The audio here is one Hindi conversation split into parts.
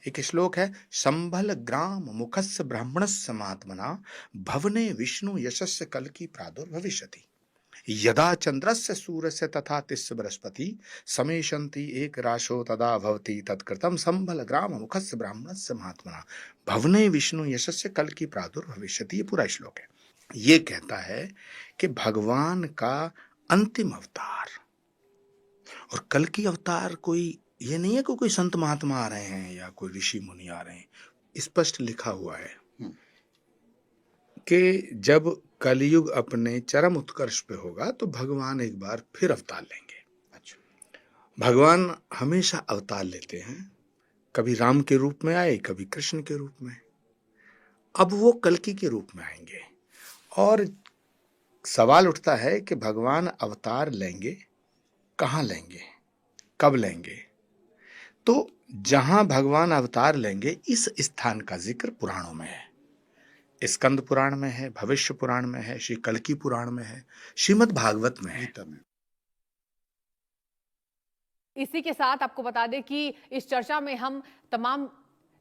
एक श्लोक है, संभल ग्राम मुखस्य ब्राह्मणस्य महात्मना भवने विष्णु यशस्य कल्कि प्रादुर्भविष्यति। यदा चंद्रस्य सूर्यस्य तथा तिस्य बृहस्पति समेशन्ति एक राशो तदा भवति तत्कृतं संभल ग्राम मुखस्य ब्राह्मणस्य महात्मना भवने विष्णु यशस्य कल्कि प्रादुर्भविष्यति। ये पूरा श्लोक है। ये कहता है कि भगवान का अंतिम अवतार, और कल की अवतार कोई ये नहीं है कि कोई संत महात्मा आ रहे हैं या कोई ऋषि मुनि आ रहे हैं। स्पष्ट लिखा हुआ है कि जब कलयुग अपने चरम उत्कर्ष पे होगा तो भगवान एक बार फिर अवतार लेंगे। अच्छा, भगवान हमेशा अवतार लेते हैं, कभी राम के रूप में आए, कभी कृष्ण के रूप में। अब वो कल्कि के रूप में आएंगे और सवाल उठता है कि भगवान अवतार लेंगे, कहाँ लेंगे, कब लेंगे? तो जहां भगवान अवतार लेंगे इस स्थान का जिक्र पुराणों में है। स्कंद पुराण में है, भविष्य पुराण में है, श्री कल्कि पुराण में है, श्रीमद् भागवत में है। इसी के साथ आपको बता दें कि इस चर्चा में हम तमाम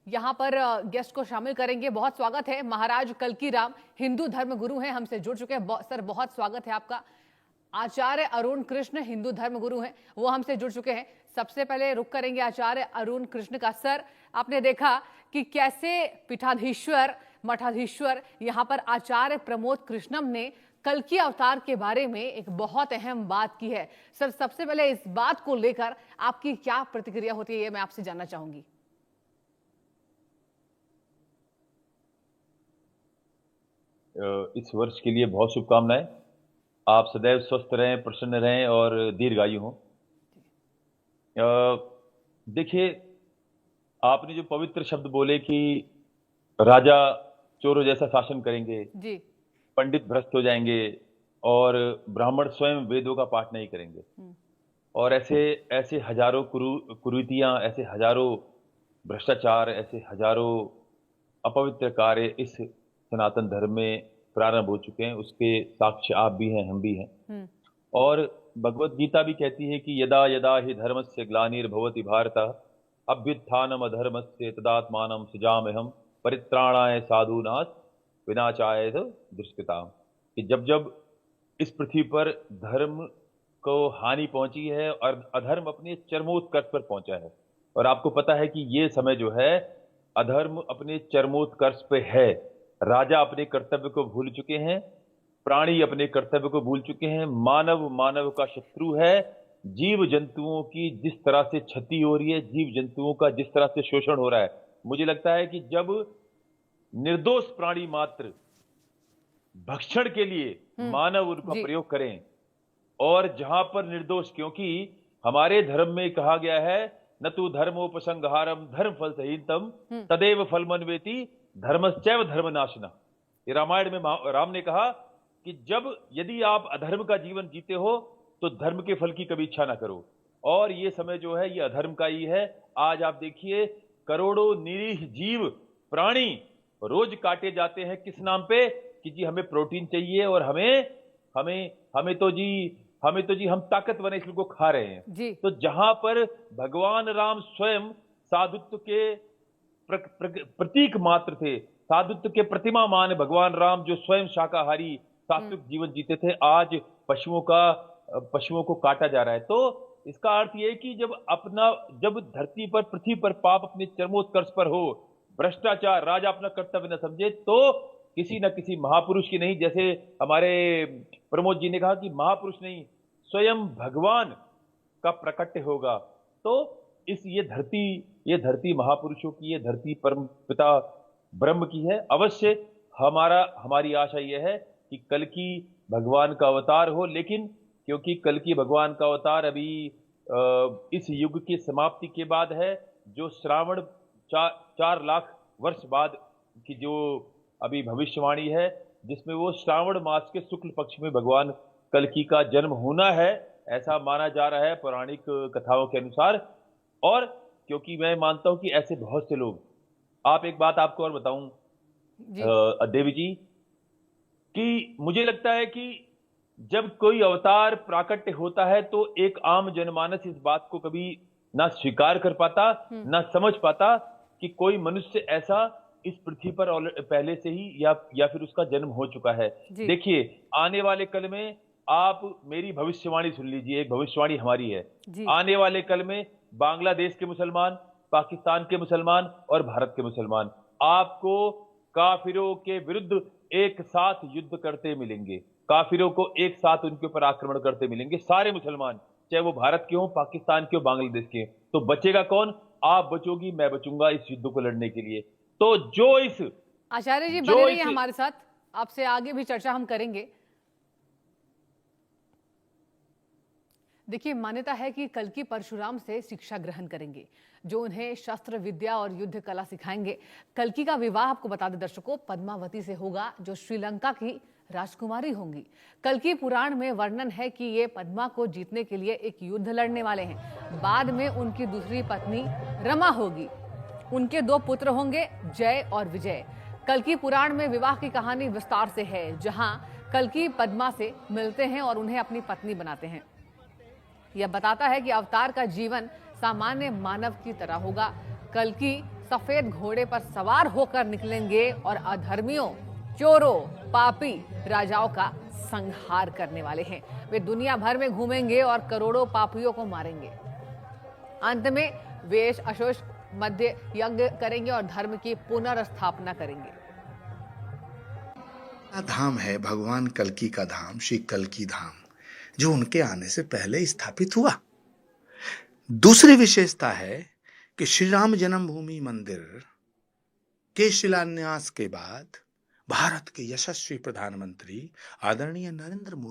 यहाँ पर गेस्ट को शामिल करेंगे। बहुत स्वागत है, महाराज कल्कि राम हिंदू धर्म गुरु हैं, हमसे जुड़ चुके हैं। सर बहुत स्वागत है आपका। आचार्य अरुण कृष्ण हिंदू धर्म गुरु हैं, वो हमसे जुड़ चुके हैं। सबसे पहले रुक करेंगे आचार्य अरुण कृष्ण का। सर, आपने देखा कि कैसे पीठाधीश्वर मठाधीश्वर यहाँ पर आचार्य प्रमोद कृष्णम ने कल्कि अवतार के बारे में एक बहुत अहम बात की है। सर, सबसे पहले इस बात को लेकर आपकी क्या प्रतिक्रिया होती है, ये मैं आपसे जानना चाहूंगी। इस वर्ष के लिए बहुत शुभकामनाएं। आप सदैव स्वस्थ रहें, प्रसन्न रहें और दीर्घायु हों। देखिए, आपने जो पवित्र शब्द बोले कि राजा चोरों जैसा शासन करेंगे जी, पंडित भ्रष्ट हो जाएंगे और ब्राह्मण स्वयं वेदों का पाठ नहीं करेंगे, और ऐसे ऐसे हजारों कुरीतियां, ऐसे हजारों भ्रष्टाचार, ऐसे हजारों अपवित्र कार्य इस सनातन धर्म में प्रारंभ हो चुके हैं। उसके साक्ष्य आप भी हैं, हम भी हैं। और भगवत गीता भी कहती है कि यदा यदा हि धर्मस्य ग्लानिर्भवति भारत अभ्युत्थानम अधर्मस्य तदात्मानं सृजाम्यहम् परित्राणाय साधूनां विनाशाय दुष्कृताम्। कि जब जब इस पृथ्वी पर धर्म को हानि पहुंची है और अधर्म अपने चरमोत्कर्ष पर पहुंचा है, और आपको पता है कि ये समय जो है अधर्म अपने चरमोत्कर्ष पे है। राजा अपने कर्तव्य को भूल चुके हैं, प्राणी अपने कर्तव्य को भूल चुके हैं, मानव मानव का शत्रु है। जीव जंतुओं की जिस तरह से क्षति हो रही है, जीव जंतुओं का जिस तरह से शोषण हो रहा है, मुझे लगता है कि जब निर्दोष प्राणी मात्र भक्षण के लिए मानव उनका प्रयोग करें, और जहां पर निर्दोष, क्योंकि हमारे धर्म में कहा गया है न तु धर्मोपसंहारम धर्म फल सहीतम तदेव फलमन्वेति धर्मश्चैव धर्मनाशना। ये रामायण में राम ने कहा कि जब यदि आप अधर्म का जीवन जीते हो तो धर्म के फल की कभी इच्छा ना करो। और ये समय जो है ये अधर्म का ही है। आज आप देखिए करोड़ों निरीह जीव प्राणी रोज काटे जाते हैं, किस नाम पे? कि जी हमें प्रोटीन चाहिए और हमें तो जी हम ताकतवर हैं इसलिए को खा रहे हैं जी। तो जहां पर भगवान राम स्वयं साधुत्व के प्रतीक मात्र थे, साधुत्व के प्रतिमा मान भगवान राम जो स्वयं शाकाहारी सात्विक जीवन जीते थे, आज पशुओं को काटा जा रहा है। तो इसका अर्थ यह कि जब धरती पर पृथ्वी पर पाप अपने चरमोत्कर्ष पर हो, भ्रष्टाचार, राजा अपना कर्तव्य न समझे, तो किसी न किसी महापुरुष की नहीं, जैसे हमारे प्रमोद जी ने कहा कि महापुरुष नहीं स्वयं भगवान का प्रकट होगा। तो ये धरती महापुरुषों की, ये धरती परम पिता ब्रह्म की है। अवश्य हमारी आशा यह है कि कल्कि भगवान का अवतार हो, लेकिन क्योंकि कल्कि भगवान का अवतार अभी इस युग की समाप्ति के बाद है, जो श्रावण 4 लाख वर्ष बाद की जो अभी भविष्यवाणी है, जिसमें वो श्रावण मास के शुक्ल पक्ष में भगवान कल्कि का जन्म होना है, ऐसा माना जा रहा है पौराणिक कथाओं के अनुसार। और क्योंकि मैं मानता हूं कि ऐसे बहुत से लोग, आप एक बात आपको और बताऊं देवी जी, कि मुझे लगता है कि जब कोई अवतार प्राकट्य होता है तो एक आम जनमानस इस बात को कभी ना स्वीकार कर पाता, ना समझ पाता कि कोई मनुष्य ऐसा इस पृथ्वी पर पहले से ही या फिर उसका जन्म हो चुका है। देखिए, आने वाले कल में आप मेरी भविष्यवाणी सुन लीजिए, एक भविष्यवाणी हमारी है। आने वाले कल में बांग्लादेश के मुसलमान, पाकिस्तान के मुसलमान और भारत के मुसलमान आपको काफिरों के विरुद्ध एक साथ युद्ध करते मिलेंगे। काफिरों को एक साथ उनके ऊपर आक्रमण करते मिलेंगे, सारे मुसलमान, चाहे वो भारत के हों, पाकिस्तान के हों, बांग्लादेश के। तो बचेगा कौन? आप बचोगी, मैं बचूंगा इस युद्ध को लड़ने के लिए। तो जो इस आचार्य जी बने रहिए हमारे साथ, आपसे आगे भी चर्चा हम करेंगे। देखिए, मान्यता है कि कल्कि परशुराम से शिक्षा ग्रहण करेंगे, जो उन्हें शस्त्र विद्या और युद्ध कला सिखाएंगे। कल्कि का विवाह, आपको बता दें दर्शकों, पद्मावती से होगा, जो श्रीलंका की राजकुमारी होंगी। कल्कि पुराण में वर्णन है कि ये पद्मा को जीतने के लिए एक युद्ध लड़ने वाले हैं। बाद में उनकी दूसरी पत्नी रमा होगी। उनके 2 पुत्र होंगे, जय और विजय। कल्कि पुराण में विवाह की कहानी विस्तार से है, जहां कल्कि पद्मा से मिलते हैं और उन्हें अपनी पत्नी बनाते हैं। यह बताता है कि अवतार का जीवन सामान्य मानव की तरह होगा। कल्कि सफेद घोड़े पर सवार होकर निकलेंगे और अधर्मियों, चोरों, पापी राजाओं का संहार करने वाले हैं। वे दुनिया भर में घूमेंगे और करोड़ों पापियों को मारेंगे। अंत में वे अशोक मध्य यज्ञ करेंगे और धर्म की पुनर्स्थापना करेंगे। धाम है भगवान कल्कि का धाम, श्री कल्कि धाम, जो उनके आने से पहले स्थापित हुआ। दूसरी विशेषता है कि श्री राम जन्मभूमि मंदिर के शिलान्यास के बाद भारत के यशस्वी प्रधानमंत्री आदरणीय नरेंद्र मोदी